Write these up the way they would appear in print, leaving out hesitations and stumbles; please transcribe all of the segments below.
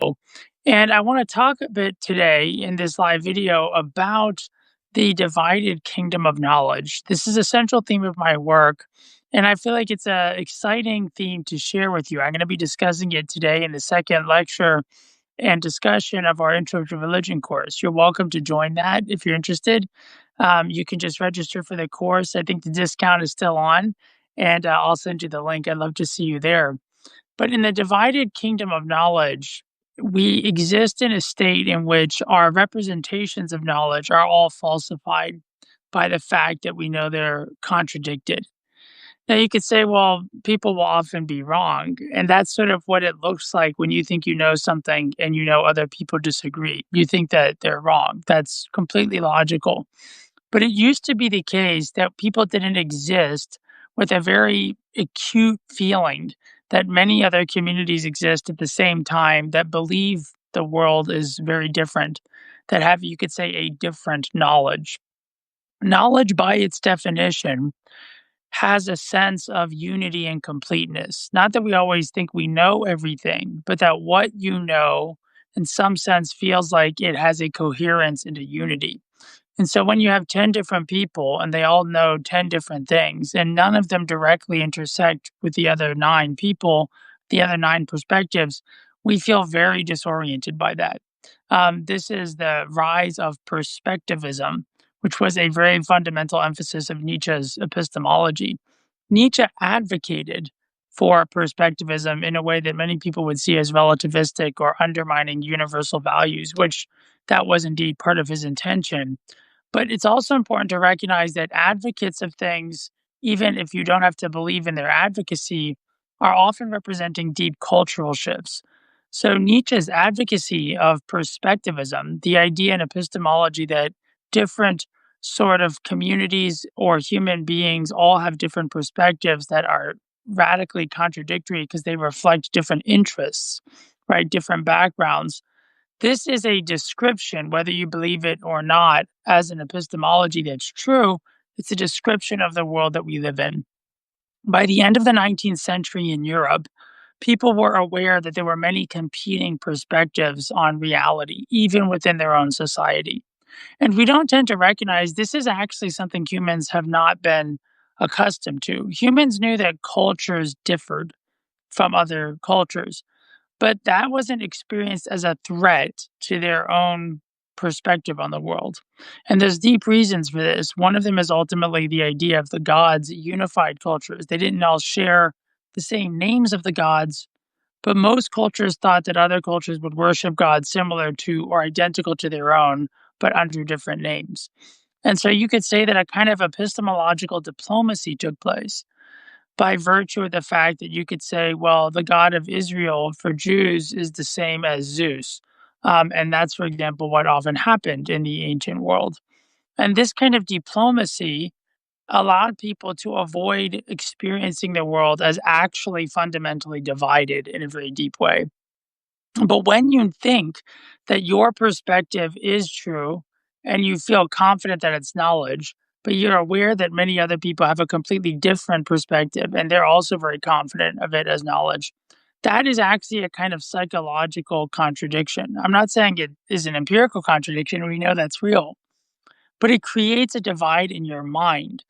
you. And I want to talk a bit today in this live video about the divided kingdom of knowledge. This is a central theme of my work, and I feel like it's an exciting theme to share with you. I'm going to be discussing it today in the second lecture and discussion of our Intro to Religion course. You're welcome to join that if you're interested. You can just register for the course. I think the discount is still on, and I'll send you the link. I'd love to see you there. But in the divided kingdom of knowledge, we exist in a state in which our representations of knowledge are all falsified by the fact that we know they're contradicted. Now, you could say, well, people will often be wrong. And that's sort of what it looks like when you think you know something and you know other people disagree. You think that they're wrong. That's completely logical. But it used to be the case that people didn't exist with a very acute feeling that many other communities exist at the same time that believe the world is very different, that have, you could say, a different knowledge. Knowledge, by its definition, has a sense of unity and completeness. Not that we always think we know everything, but that what you know, in some sense, feels like it has a coherence and a unity. And so when you have 10 different people and they all know 10 different things, and none of them directly intersect with the other nine people, the other nine perspectives, we feel very disoriented by that. This is the rise of perspectivism, which was a very fundamental emphasis of Nietzsche's epistemology. Nietzsche advocated for perspectivism in a way that many people would see as relativistic or undermining universal values, which that was indeed part of his intention. But it's also important to recognize that advocates of things, even if you don't have to believe in their advocacy, are often representing deep cultural shifts. So Nietzsche's advocacy of perspectivism, the idea in epistemology that different sort of communities or human beings all have different perspectives that are radically contradictory because they reflect different interests, right? Different backgrounds. This is a description, whether you believe it or not, as an epistemology that's true. It's a description of the world that we live in. By the end of the 19th century in Europe, people were aware that there were many competing perspectives on reality, even within their own society. And we don't tend to recognize this is actually something humans have not been accustomed to. Humans knew that cultures differed from other cultures, but that wasn't experienced as a threat to their own perspective on the world. And there's deep reasons for this. One of them is ultimately the idea of the gods unified cultures. They didn't all share the same names of the gods, but most cultures thought that other cultures would worship gods similar to or identical to their own, but under different names. And so you could say that a kind of epistemological diplomacy took place by virtue of the fact that you could say, well, the God of Israel for Jews is the same as Zeus. And that's, for example, what often happened in the ancient world. And this kind of diplomacy allowed people to avoid experiencing the world as actually fundamentally divided in a very deep way. But when you think that your perspective is true and you feel confident that it's knowledge, but you're aware that many other people have a completely different perspective and they're also very confident of it as knowledge, that is actually a kind of psychological contradiction. I'm not saying it is an empirical contradiction. We know that's real, but it creates a divide in your mind.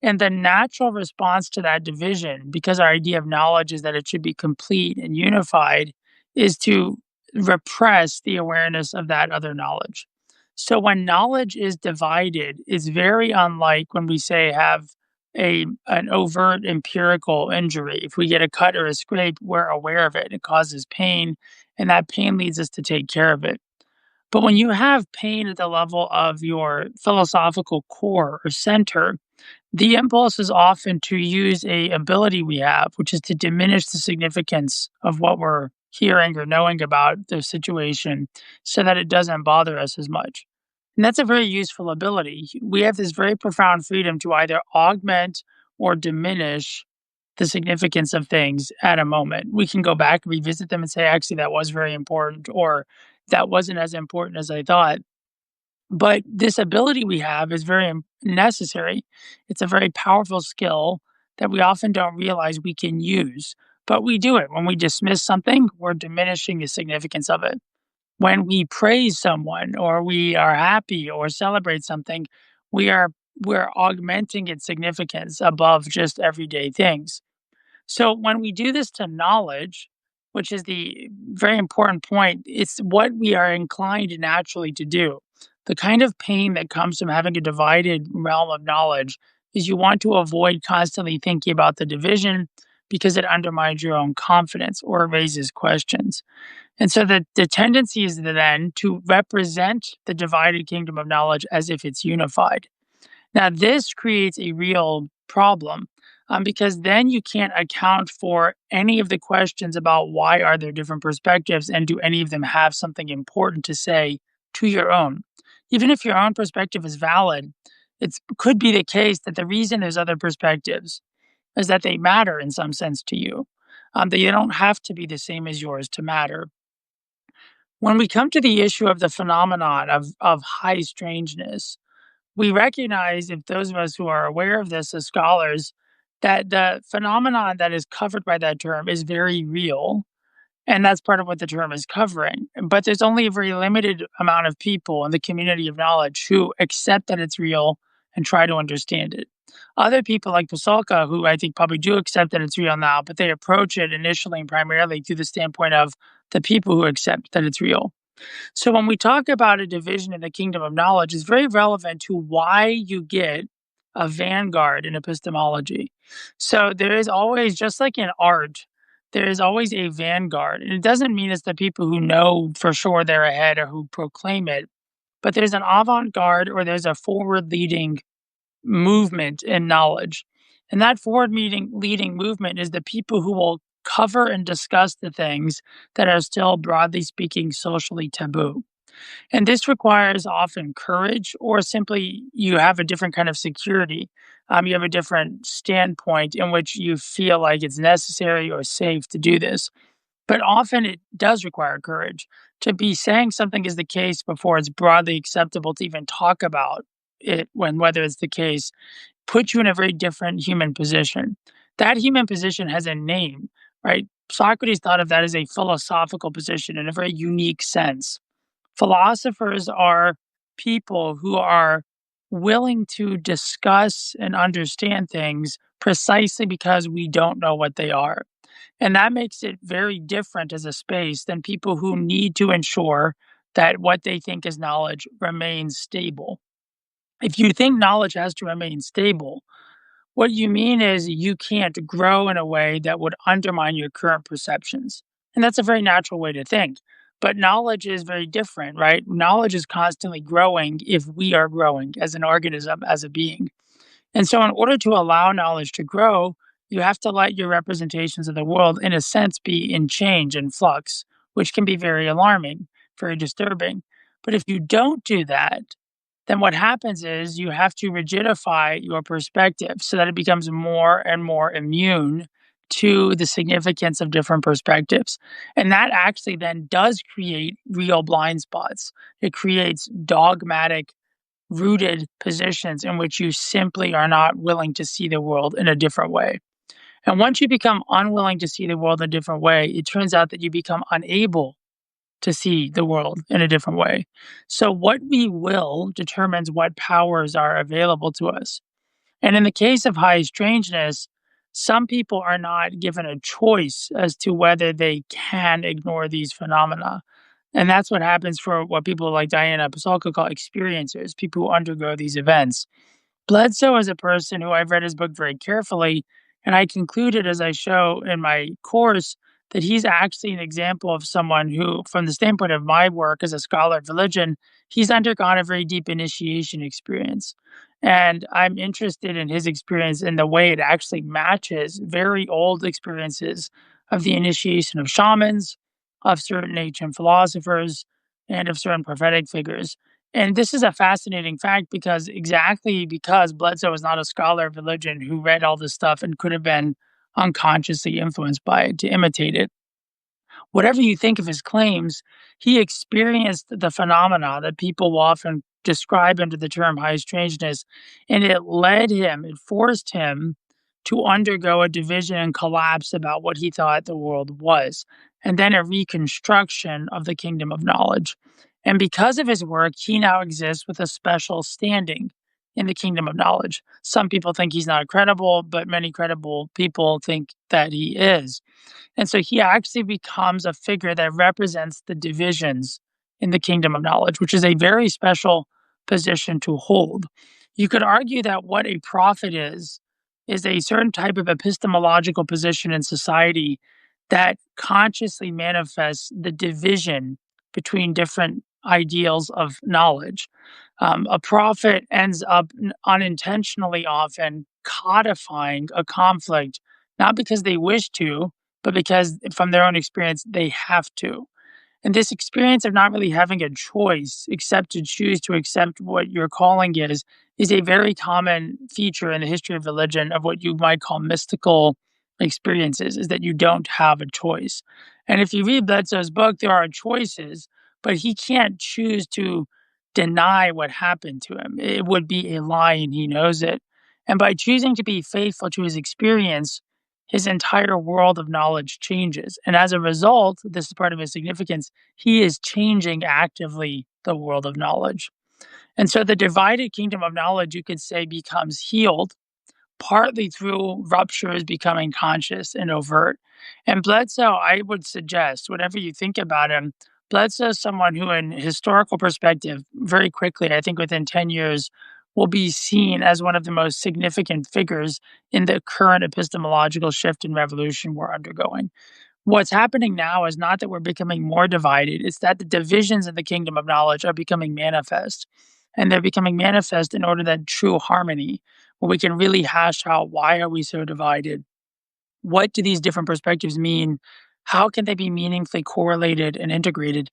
And the natural response to that division, because our idea of knowledge is that it should be complete and unified, is to repress the awareness of that other knowledge. So when knowledge is divided, it's very unlike when we say have an overt empirical injury. If we get a cut or a scrape, we're aware of it. It causes pain, and that pain leads us to take care of it. But when you have pain at the level of your philosophical core or center, the impulse is often to use a ability we have, which is to diminish the significance of what we're hearing or knowing about the situation so that it doesn't bother us as much. And that's a very useful ability. We have this very profound freedom to either augment or diminish the significance of things at a moment. We can go back, revisit them, and say, actually, that was very important, or that wasn't as important as I thought. But this ability we have is very necessary. It's a very powerful skill that we often don't realize we can use. But we do it. When we dismiss something, we're diminishing the significance of it. When we praise someone or we are happy or celebrate something, we are we're augmenting its significance above just everyday things. So when we do this to knowledge, which is the very important point, it's what we are inclined naturally to do. The kind of pain that comes from having a divided realm of knowledge is you want to avoid constantly thinking about the division because it undermines your own confidence or raises questions. And so the tendency is then to represent the divided kingdom of knowledge as if it's unified. Now, this creates a real problem because then you can't account for any of the questions about why are there different perspectives and do any of them have something important to say to your own. Even if your own perspective is valid, it could be the case that the reason there's other perspectives is that they matter in some sense to you. That you don't have to be the same as yours to matter. When we come to the issue of the phenomenon of high strangeness, we recognize, if those of us who are aware of this as scholars, that the phenomenon that is covered by that term is very real. And that's part of what the term is covering. But there's only a very limited amount of people in the community of knowledge who accept that it's real and try to understand it. Other people like Pasolka, who I think probably do accept that it's real now, but they approach it initially and primarily through the standpoint of the people who accept that it's real. So when we talk about a division in the kingdom of knowledge, it's very relevant to why you get a vanguard in epistemology. So there is always, just like in art, there is always a vanguard. And it doesn't mean it's the people who know for sure they're ahead or who proclaim it, but there's an avant garde or there's a forward leading movement in knowledge. And that forward leading movement is the people who will cover and discuss the things that are still, broadly speaking, socially taboo. And this requires often courage or simply you have a different kind of security. You have a different standpoint in which you feel like it's necessary or safe to do this. But often it does require courage to be saying something is the case before it's broadly acceptable to even talk about it, when whether it's the case, puts you in a very different human position. That human position has a name, right? Socrates thought of that as a philosophical position in a very unique sense. Philosophers are people who are willing to discuss and understand things precisely because we don't know what they are. And that makes it very different as a space than people who need to ensure that what they think is knowledge remains stable. If you think knowledge has to remain stable, what you mean is you can't grow in a way that would undermine your current perceptions. And that's a very natural way to think. But knowledge is very different, right? Knowledge is constantly growing if we are growing as an organism, as a being. And so, in order to allow knowledge to grow, you have to let your representations of the world, in a sense, be in change and flux, which can be very alarming, very disturbing. But if you don't do that, then what happens is you have to rigidify your perspective so that it becomes more and more immune to the significance of different perspectives. And that actually then does create real blind spots. It creates dogmatic, rooted positions in which you simply are not willing to see the world in a different way. And once you become unwilling to see the world in a different way, it turns out that you become unable to see the world in a different way. So, what we will determines what powers are available to us. And in the case of high strangeness, some people are not given a choice as to whether they can ignore these phenomena. And that's what happens for what people like Diana Pasolka call experiencers, people who undergo these events. Bledsoe is a person who I've read his book very carefully, and I concluded, as I show in my course, that he's actually an example of someone who, from the standpoint of my work as a scholar of religion, he's undergone a very deep initiation experience. And I'm interested in his experience in the way it actually matches very old experiences of the initiation of shamans, of certain ancient philosophers, and of certain prophetic figures. And this is a fascinating fact because exactly because Bledsoe was not a scholar of religion who read all this stuff and could have been unconsciously influenced by it to imitate it. Whatever you think of his claims, he experienced the phenomena that people will often describe under the term high strangeness, and it forced him to undergo a division and collapse about what he thought the world was, and then a reconstruction of the kingdom of knowledge. And because of his work, he now exists with a special standing in the kingdom of knowledge. Some people think he's not credible, but many credible people think that he is. And so he actually becomes a figure that represents the divisions in the kingdom of knowledge, which is a very special position to hold. You could argue that what a prophet is a certain type of epistemological position in society that consciously manifests the division between different ideals of knowledge. A prophet ends up unintentionally often codifying a conflict, not because they wish to, but because from their own experience, they have to. And this experience of not really having a choice except to choose to accept what your calling is a very common feature in the history of religion of what you might call mystical experiences, is that you don't have a choice. And if you read Bledsoe's book, there are choices, but he can't choose to deny what happened to him. It would be a lie, and he knows it. And by choosing to be faithful to his experience, his entire world of knowledge changes. And as a result, this is part of his significance, he is changing actively the world of knowledge. And so the divided kingdom of knowledge, you could say, becomes healed partly through ruptures becoming conscious and overt. And Bledsoe, I would suggest, whatever you think about him, Bledsoe is someone who, in historical perspective, very quickly, I think within 10 years, will be seen as one of the most significant figures in the current epistemological shift and revolution we're undergoing. What's happening now is not that we're becoming more divided, it's that the divisions in the kingdom of knowledge are becoming manifest. And they're becoming manifest in order that true harmony, where we can really hash out why are we so divided? What do these different perspectives mean? How can they be meaningfully correlated and integrated?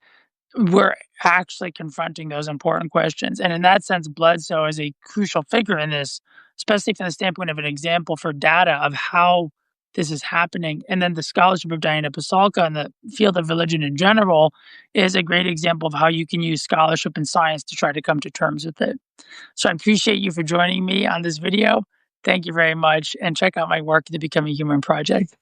We're actually confronting those important questions. And in that sense, Bledsoe is a crucial figure in this, especially from the standpoint of an example for data of how this is happening. And then the scholarship of Diana Pasulka in the field of religion in general is a great example of how you can use scholarship and science to try to come to terms with it. So I appreciate you for joining me on this video. Thank you very much. And check out my work at the Becoming Human Project.